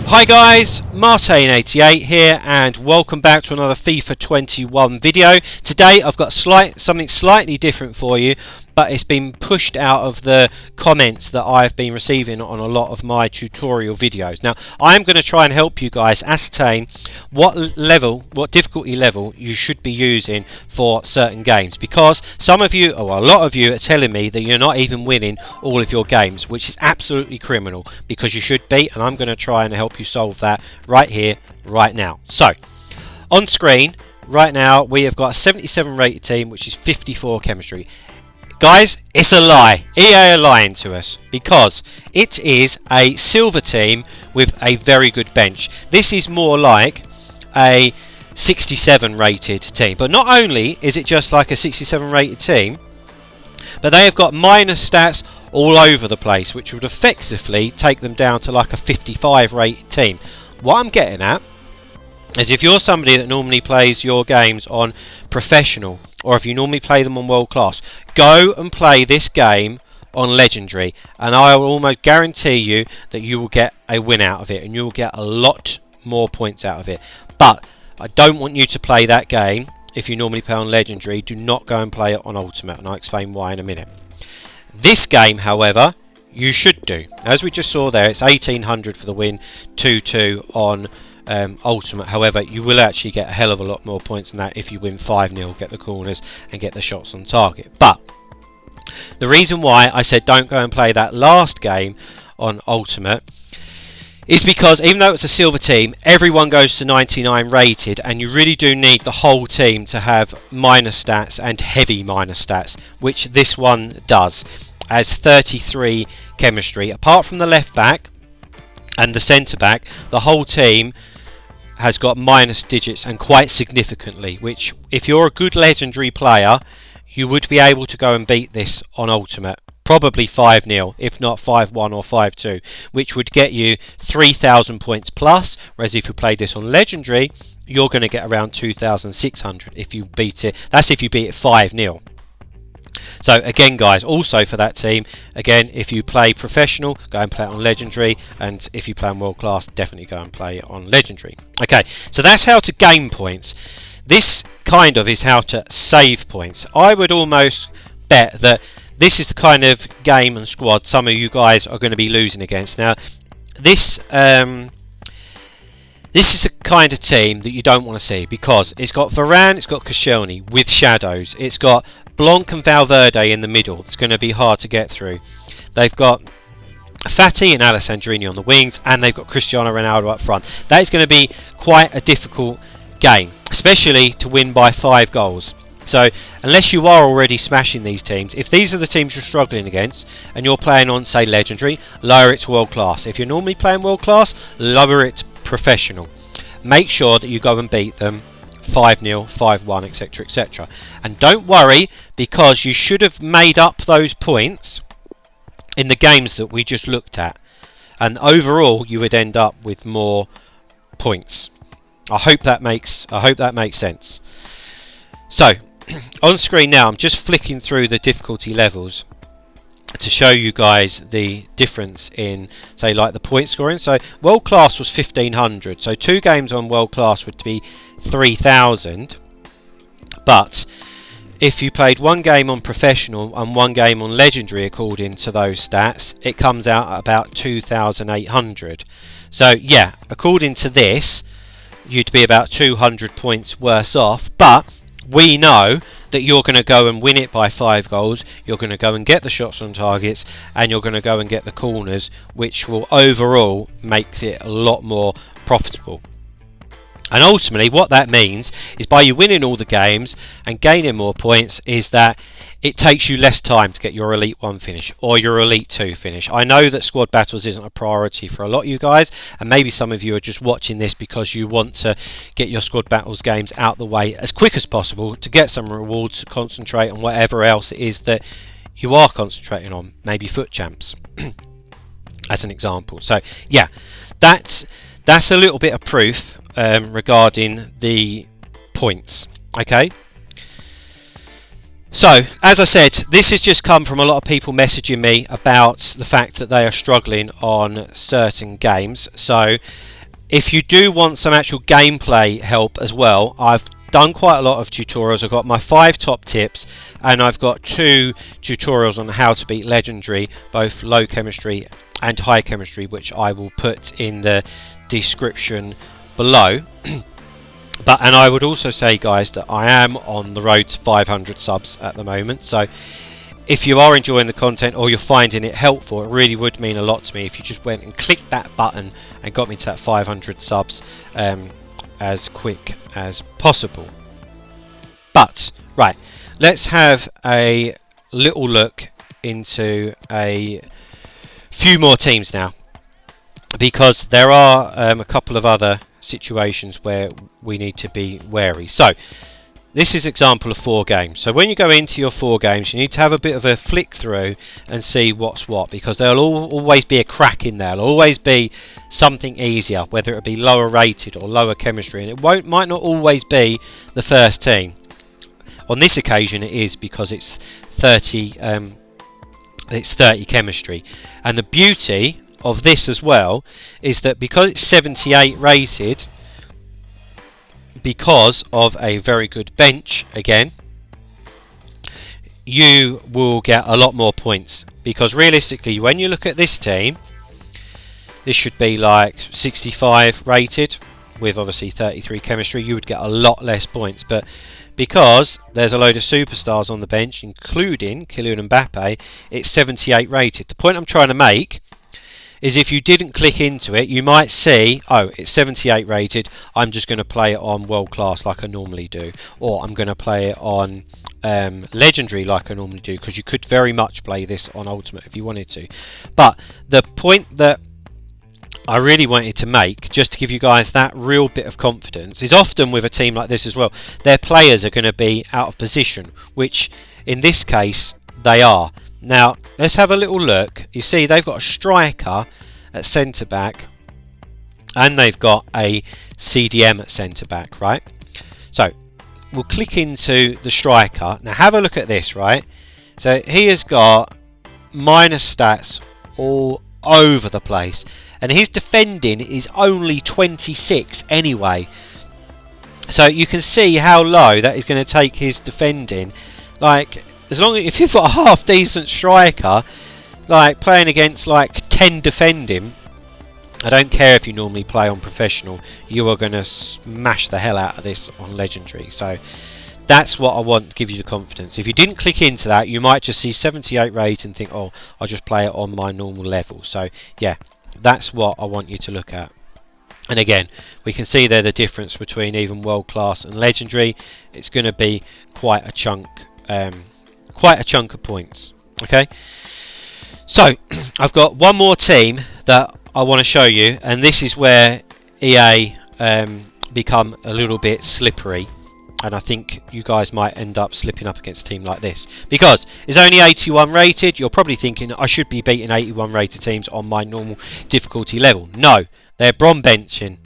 Hi guys, Martain88 here and welcome back to another FIFA 21 video. Today I've got something slightly different for you, but it's been pushed out of the comments that I've been receiving on a lot of my tutorial videos. Now I'm going to try and help you guys ascertain what difficulty level you should be using for certain games, because some of you, or a lot of you, are telling me that you're not even winning all of your games, which is absolutely criminal, because you should be, and I'm going to try and help you solve that right here, right now. So on screen right now we have got a 77 rated team which is 54 chemistry. Guys, it's a lie. EA are lying to us, because it is a silver team with a very good bench. This is more like a 67 rated team, but not only is it just like a 67 rated team, but they have got minus stats all over the place, which would effectively take them down to like a 55 rated team. What I'm getting at is, if you're somebody that normally plays your games on professional, or if you normally play them on world class, go and play this game on legendary, and I will almost guarantee you that you will get a win out of it, and you will get a lot more points out of it. But I don't want you to play that game if you normally play on legendary. Do not go and play it on ultimate, and I'll explain why in a minute. This game, however, you should do. As we just saw there, it's 1800 for the win, 2-2 on ultimate. However, you will actually get a hell of a lot more points than that if you win 5-0, get the corners and get the shots on target. But the reason why I said don't go and play that last game on ultimate is because, even though it's a silver team, everyone goes to 99 rated, and you really do need the whole team to have minus stats and heavy minus stats, which this one does, as 33 chemistry. Apart from the left back and the centre back, the whole team has got minus digits, and quite significantly, which, if you're a good legendary player, you would be able to go and beat this on ultimate. Probably 5-0, if not 5-1 or 5-2, which would get you 3,000 points plus, whereas if you played this on legendary, you're going to get around 2,600 if you beat it. That's if you beat it 5-0. So again guys, also for that team, again, if you play professional, go and play it on legendary, and if you play on world class, definitely go and play it on legendary. Okay, so that's how to gain points. This kind of is how to save points. I would almost bet that this is the kind of game and squad some of you guys are going to be losing against. Now, this is the kind of team that you don't want to see, because it's got Varane, it's got Koscielny with shadows, it's got Blanc and Valverde in the middle. It's going to be hard to get through. They've got Fati and Alessandrini on the wings, and they've got Cristiano Ronaldo up front. That is going to be quite a difficult game, especially to win by 5 goals. So unless you are already smashing these teams, if these are the teams you're struggling against and you're playing on, say, legendary, lower it to world class. If you're normally playing world class, lower it to professional. Make sure that you go and beat them 5-0, 5-1, etc, etc. And don't worry, because you should have made up those points in the games that we just looked at, and overall you would end up with more points. I hope that makes sense. So on screen now, I'm just flicking through the difficulty levels to show you guys the difference in, say, like the point scoring. So world class was 1500, so 2 games on world class would be 3000, but if you played 1 game on professional and 1 game on legendary according to those stats, it comes out at about 2800. So yeah, according to this, you'd be about 200 points worse off, but we know that you're going to go and win it by 5 goals, you're going to go and get the shots on targets, and you're going to go and get the corners, which will overall make it a lot more profitable. And ultimately what that means is, by you winning all the games and gaining more points, is that it takes you less time to get your Elite 1 finish or your Elite 2 finish. I know that squad battles isn't a priority for a lot of you guys, and maybe some of you are just watching this because you want to get your squad battles games out the way as quick as possible to get some rewards, to concentrate on whatever else it is that you are concentrating on, maybe foot champs as an example. So yeah, that's a little bit of proof regarding the points. Okay, so as I said, this has just come from a lot of people messaging me about the fact that they are struggling on certain games. So If you do want some actual gameplay help as well, I've done quite a lot of tutorials. I've got my 5 top tips, and I've got 2 tutorials on how to beat Legendary, both low chemistry and high chemistry, which I will put in the description below. And I would also say, guys, that I am on the road to 500 subs at the moment, so if you are enjoying the content or you're finding it helpful, it really would mean a lot to me if you just went and clicked that button and got me to that 500 subs as quick as possible. But right, let's have a little look into a few more teams now, because there are a couple of other situations where we need to be wary. So this is an example of 4 games. So when you go into your 4 games, you need to have a bit of a flick through and see what's what, because there'll always be a crack in there. There'll always be something easier, whether it be lower rated or lower chemistry, and it might not always be the first team. On this occasion it is, because it's 30 chemistry. And the beauty of this as well is that because it's 78 rated, because of a very good bench again, you will get a lot more points, because realistically when you look at this team, this should be like 65 rated with obviously 33 chemistry. You would get a lot less points, but because there's a load of superstars on the bench, including Kylian Mbappe, it's 78 rated. The point I'm trying to make is, if you didn't click into it, you might see, oh, it's 78 rated, I'm just going to play it on world class like I normally do, or I'm going to play it on legendary like I normally do, because you could very much play this on ultimate if you wanted to. But the point that I really wanted to make, just to give you guys that real bit of confidence, is often with a team like this as well, their players are going to be out of position, which in this case they are. Now let's have a little look. You see they've got a striker at centre back and they've got a CDM at centre back, right? So we'll click into the striker. Now have a look at this, right? So he has got minus stats all over the place, and his defending is only 26 anyway. So you can see how low that is going to take his defending. Like, as long as, if you've got a half decent striker, like playing against like 10 defending, I don't care if you normally play on professional, you are going to smash the hell out of this on legendary. So that's what I want to give you the confidence. If you didn't click into that, you might just see 78 rate and think, oh, I'll just play it on my normal level. So yeah, that's what I want you to look at. And again, we can see there the difference between even world class and legendary. It's going to be quite a chunk of points. Okay, so I've got one more team that I want to show you, and this is where EA become a little bit slippery, and I think you guys might end up slipping up against a team like this, because it's only 81 rated. You're probably thinking I should be beating 81 rated teams on my normal difficulty level. No, they're bronze benching.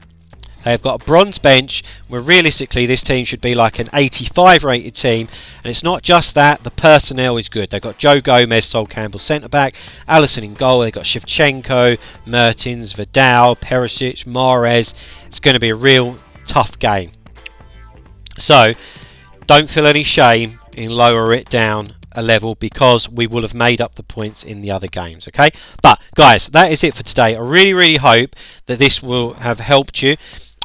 They've got a bronze bench, where realistically this team should be like an 85 rated team, and it's not just that, the personnel is good. They've got Joe Gomez, Sol Campbell centre back, Alisson in goal, they've got Shevchenko, Mertens, Vidal, Perisic, Mahrez. It's going to be a real tough game. So don't feel any shame in lower it down a level, because we will have made up the points in the other games. Okay, but guys, that is it for today. I really hope that this will have helped you.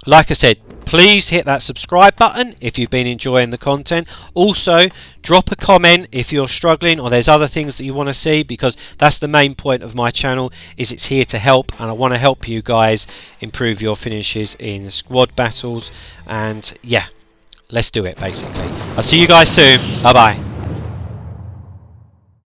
Like I said, please hit that subscribe button if you've been enjoying the content. Also, drop a comment if you're struggling or there's other things that you want to see, because that's the main point of my channel, is it's here to help, and I want to help you guys improve your finishes in squad battles. And yeah, let's do it basically. I'll see you guys soon. Bye bye.